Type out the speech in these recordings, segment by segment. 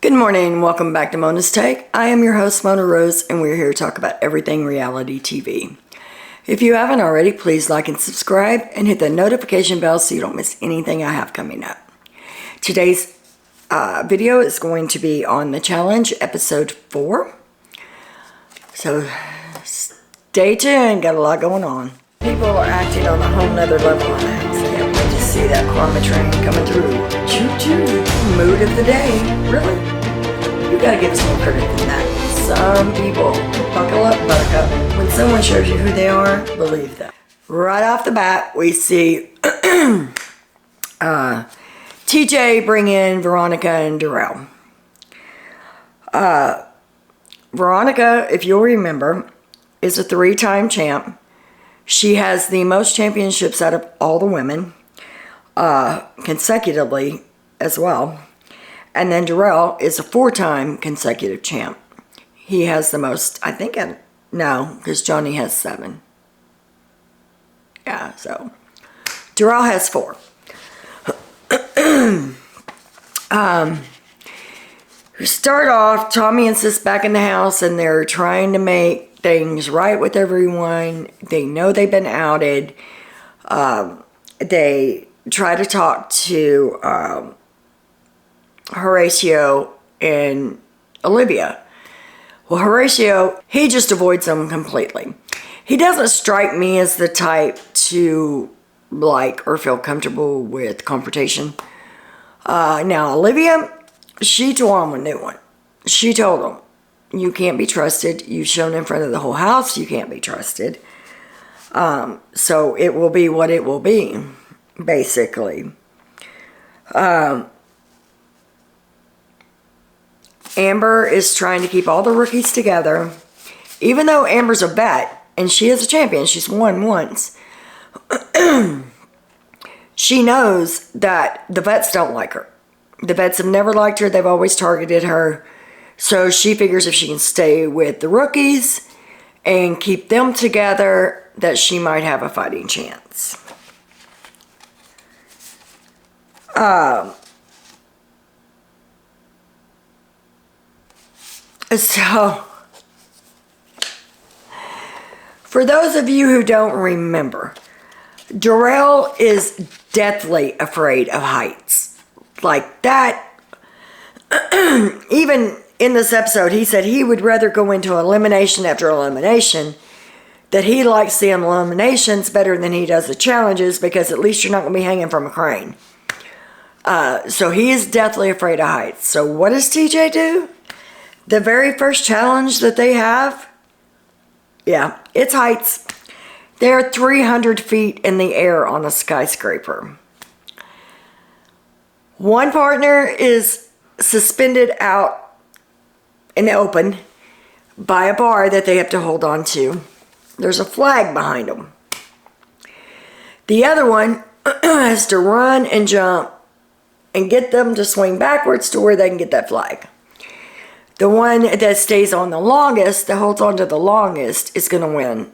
Good morning, welcome back to Mona's Take. I am your host, Mona Rose, and we're here to talk about everything reality TV. If you haven't already, please like and subscribe and hit the notification bell so you don't miss anything I have coming up. Today's video is going to be on the Challange episode 4. So stay tuned, got a lot going on. People are acting on a whole nother level on that. Can't wait to see that karma train coming through. Choo-choo. Mood of the day. Really? You gotta give us more credit than that. Some people, buckle up, buttercup. When someone shows you who they are, believe them. Right off the bat, we see TJ bring in Veronica and Darrell. Veronica, if you'll remember, is a 3-time champ. She has the most championships out of all the women, consecutively as well. And then Darrell is a 4-time consecutive champ. He has the most, I think, no, because Johnny has 7. Yeah, so Darrell has 4. We start off, Tommy and Sis back in the house, and they're trying to make things right with everyone. They know they've been outed. They try to talk to Horatio and Olivia. Well, Horatio, he just avoids them completely. He doesn't strike me as the type to like or feel comfortable with confrontation. Now, Olivia, she told him a new one. She told him, you can't be trusted. You've shown in front of the whole house you can't be trusted. So it will be what it will be, basically. Amber is trying to keep all the rookies together. Even though Amber's a vet, and she is a champion, she's won once. She knows that the vets don't like her. The vets have never liked her. They've always targeted her. So she figures if she can stay with the rookies and keep them together, that she might have a fighting chance. So, for those of you who don't remember, Darrell is deathly afraid of heights. Like that, even in this episode, he said he would rather go into elimination after elimination, that he likes the eliminations better than he does the challenges because at least you're not going to be hanging from a crane. So he is deathly afraid of heights. So what does TJ do? The very first challenge that they have, yeah, it's heights. They're 300 feet in the air on a skyscraper. One partner is suspended out in the open by a bar that they have to hold on to. There's a flag behind them. The other one has to run and jump and get them to swing backwards to where they can get that flag. The one that stays on the longest, that holds on to the longest, is going to win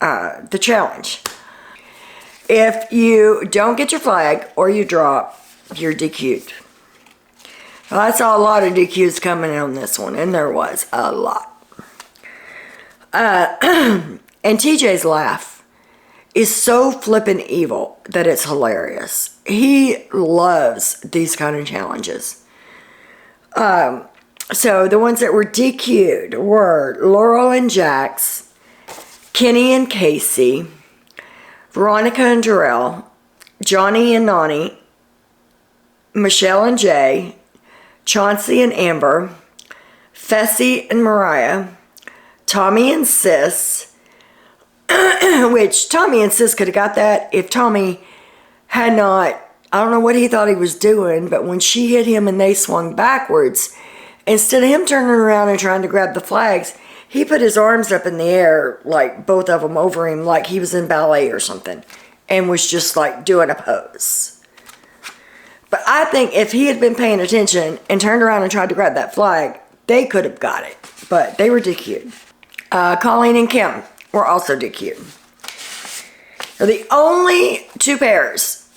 the challenge. If you don't get your flag or you drop, you're DQ'd. Well, I saw a lot of DQs coming in on this one, and there was a lot. And TJ's laugh is so flippin' evil that it's hilarious. He loves these kind of challenges. So the ones that were DQ'd were Laurel and Jax, Kenny and Casey, Veronica and Darrell, Johnny and Nani, Michelle and Jay, Chauncey and Amber, Fessy and Mariah, Tommy and Sis, which Tommy and Sis could have got that if Tommy had not, I don't know what he thought he was doing, but when she hit him and they swung backwards, instead of him turning around and trying to grab the flags, he put his arms up in the air, like both of them over him, like he was in ballet or something, and was just like doing a pose. But I think if he had been paying attention and turned around and tried to grab that flag, they could have got it. But they were DQ'd. Colleen and Kim were also DQ'd. So the only 2 pairs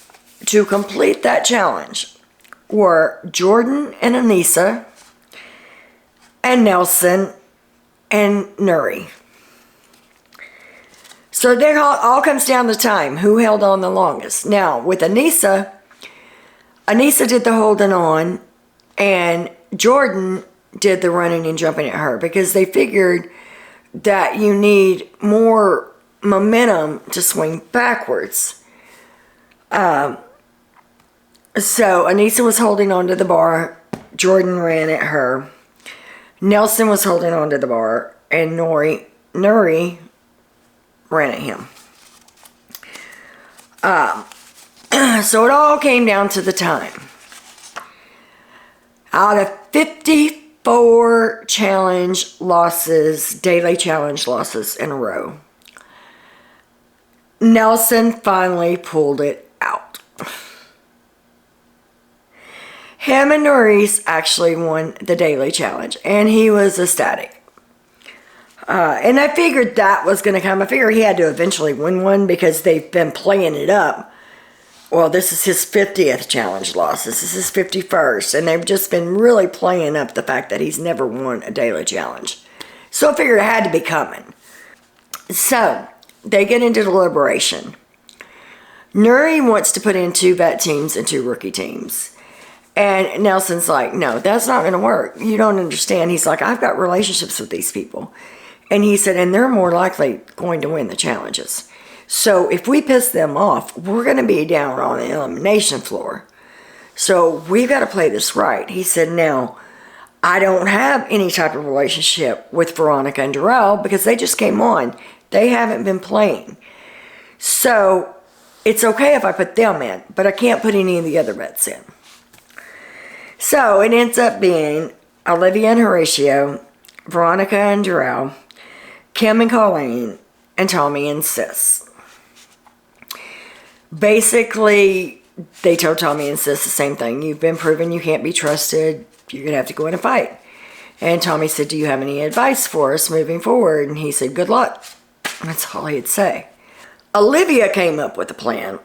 to complete that challenge were Jordan and Anissa, and Nelson and Nuri. So that all comes down to time. Who held on the longest? Now, with Anissa did the holding on, and Jordan did the running and jumping at her, because they figured that you need more momentum to swing backwards. So Anissa was holding onto the bar. Jordan ran at her. Nelson was holding onto the bar, and Nuri ran at him. So it all came down to the time. Out of 54 challenge losses, daily challenge losses in a row, Nelson finally pulled it out. Him and Nuri's actually won the daily challenge, and he was ecstatic. And I figured that was going to come. I figured he had to eventually win one, because they've been playing it up. Well, this is his 50th challenge loss. This is his 51st. And they've just been really playing up the fact that he's never won a daily challenge. So I figured it had to be coming. So they get into deliberation. Nuri wants to put in 2 vet teams and 2 rookie teams. And Nelson's like, no, that's not going to work. You don't understand. He's like, I've got relationships with these people. And he said, and they're more likely going to win the challenges. So if we piss them off, we're going to be down on the elimination floor. So we've got to play this right. He said, now, I don't have any type of relationship with Veronica and Darrell, because they just came on. They haven't been playing. So it's okay if I put them in, but I can't put any of the other vets in. So it ends up being Olivia and Horatio, Veronica and Darrell, Kim and Colleen, and Tommy and Sis. Basically, they told Tommy and Sis the same thing. You've been proven you can't be trusted. You're going to have to go in and fight. And Tommy said, do you have any advice for us moving forward? And he said, good luck. That's all he'd say. Olivia came up with a plan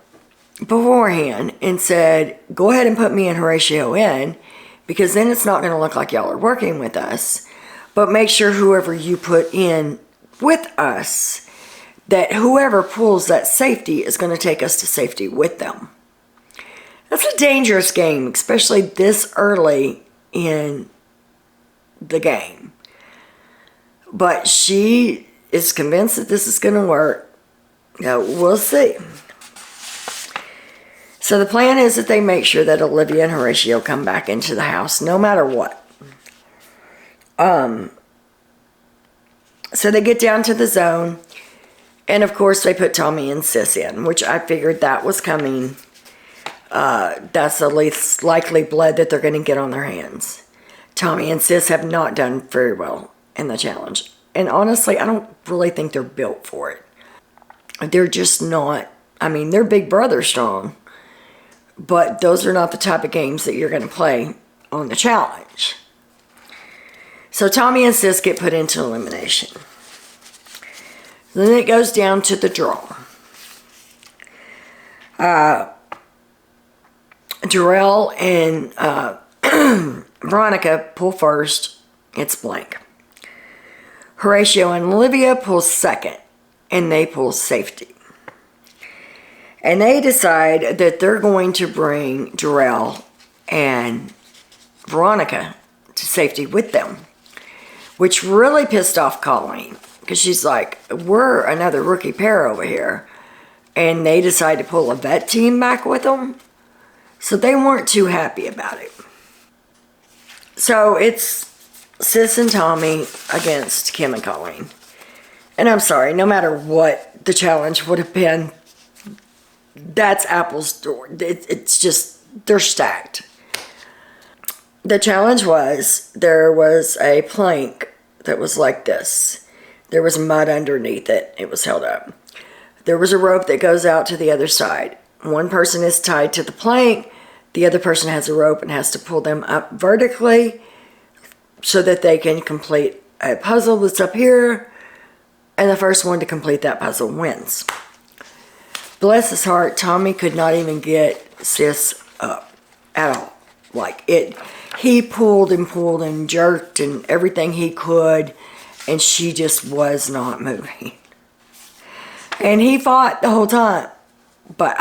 beforehand and said, go ahead and put me and Horatio in, because then it's not going to look like y'all are working with us. But make sure whoever you put in with us, that whoever pulls that safety is going to take us to safety with them. That's a dangerous game, especially this early in the game. But she is convinced that this is going to work. Now, we'll see. So the plan is that they make sure that Olivia and Horatio come back into the house no matter what. So they get down to the zone, and of course they put Tommy and Sis in, which I figured that was coming. That's the least likely blood that they're going to get on their hands. Tommy and Sis have not done very well in the challenge. And honestly, I don't really think they're built for it. They're just not. I mean, they're big brother strong, but those are not the type of games that you're going to play on the challenge. So Tommy and Sis get put into elimination. Then it goes down to the draw. Darrell and Veronica pull first. It's blank. Horatio and Olivia pull second, and they pull safety. And they decide that they're going to bring Darrell and Veronica to safety with them, which really pissed off Colleen, because she's like, we're another rookie pair over here. And they decide to pull a vet team back with them. So they weren't too happy about it. So it's Sis and Tommy against Kim and Colleen. And I'm sorry, no matter what the challenge would have been, that's Apple's door. It's just, they're stacked. The challenge was, there was a plank that was like this. There was mud underneath it. It was held up. There was a rope that goes out to the other side. One person is tied to the plank. The other person has a rope and has to pull them up vertically so that they can complete a puzzle that's up here. And the first one to complete that puzzle wins. Bless his heart, Tommy could not even get Sis up at all. Like it, he pulled and jerked and everything he could, and she just was not moving. And he fought the whole time. But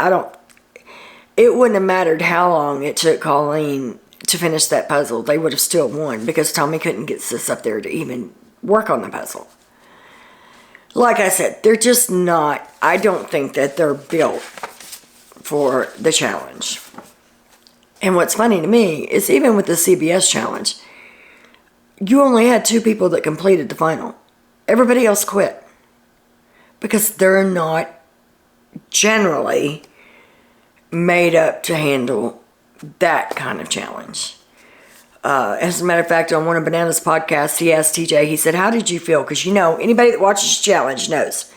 it wouldn't have mattered how long it took Colleen to finish that puzzle. They would have still won because Tommy couldn't get Sis up there to even work on the puzzle. Like I said, they're just not, I don't think that they're built for the challenge. And what's funny to me is even with the CBS challenge, you only had 2 people that completed the final. Everybody else quit. Because they're not generally made up to handle that kind of challenge. As a matter of fact, on one of Banana's podcasts, he asked TJ, he said, how did you feel? Because anybody that watches the challenge knows.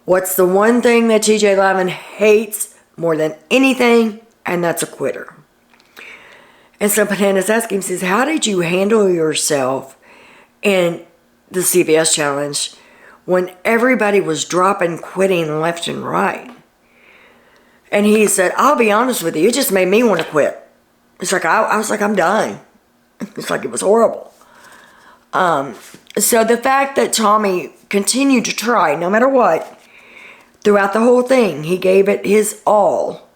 What's the one thing that TJ Lavin hates more than anything? And that's a quitter. And so Banana's asking him, says, how did you handle yourself in the CBS challenge when everybody was dropping, quitting left and right? And he said, I'll be honest with you, it just made me want to quit. It's like, I was like, I'm done. It's like it was horrible. So the fact that Tommy continued to try, no matter what, throughout the whole thing, he gave it his all.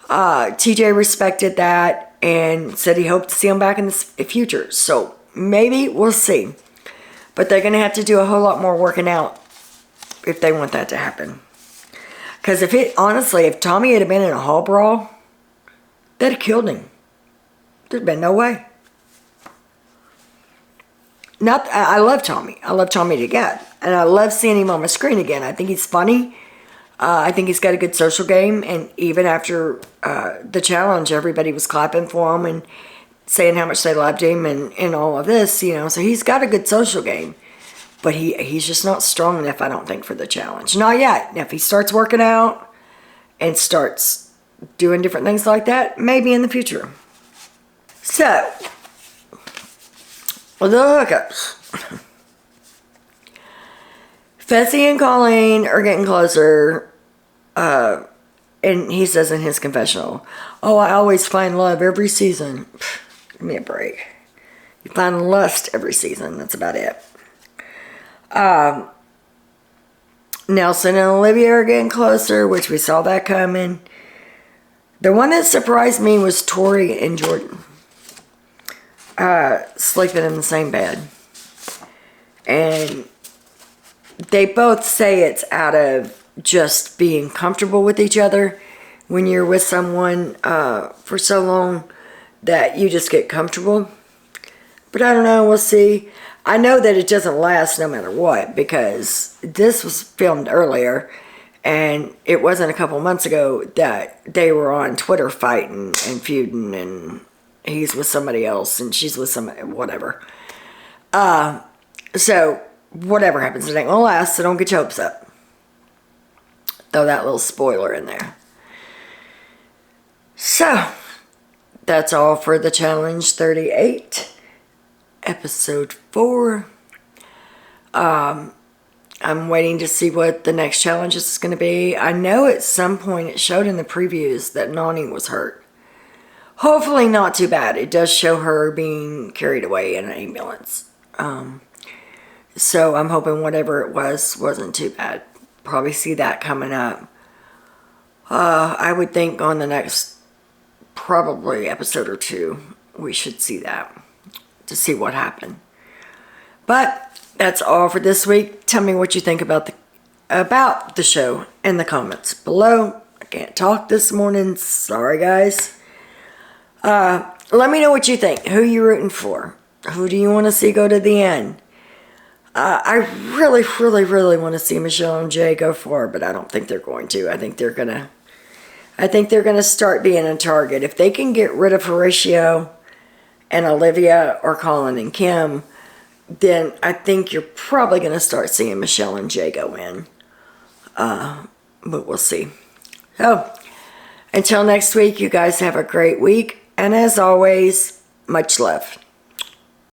TJ respected that and said he hoped to see him back in the future. So maybe we'll see. But they're going to have to do a whole lot more working out if they want that to happen. Because if Tommy had been in a hall brawl, they'd have killed him. There'd been no way. I love Tommy. I love Tommy to death. And I love seeing him on my screen again. I think he's funny. I think he's got a good social game. And even after the challenge, everybody was clapping for him and saying how much they loved him and all of this, So he's got a good social game. But he's just not strong enough, I don't think, for the challenge. Not yet. Now, if he starts working out and starts doing different things like that, maybe in the future. So, the hookups. Fessy and Colleen are getting closer. And he says in his confessional, oh, I always find love every season. Give me a break. You find lust every season. That's about it. Nelson and Olivia are getting closer, which we saw that coming. The one that surprised me was Tori and Jordan. Sleeping in the same bed. And they both say it's out of just being comfortable with each other. When you're with someone for so long that you just get comfortable. But I don't know, we'll see. I know that it doesn't last no matter what, because this was filmed earlier, and it wasn't a couple months ago that they were on Twitter fighting and feuding, and he's with somebody else and she's with somebody, whatever. So whatever happens, it ain't gonna last, so don't get your hopes up. Throw that little spoiler in there. So that's all for the Challenge 38. Episode 4. I'm waiting to see what the next challenge is going to be. I know at some point it showed in the previews that Nani was hurt. Hopefully not too bad. It does show her being carried away in an ambulance. So I'm hoping whatever it was wasn't too bad. Probably see that coming up. I would think on the next probably episode or 2 we should see that. To see what happened. But that's all for this week. Tell me what you think about the show in the comments below. I can't talk this morning. Sorry, guys. Let me know what you think. Who you rooting for? Who do you want to see go to the end? I really, really, really want to see Michelle and Jay go for it, but I don't think they're going to. I think they're gonna start being a target. If they can get rid of Horatio and Olivia or Colin and Kim, then I think you're probably going to start seeing Michelle and Jay go in. But we'll see. So, until next week, you guys have a great week. And as always, much love.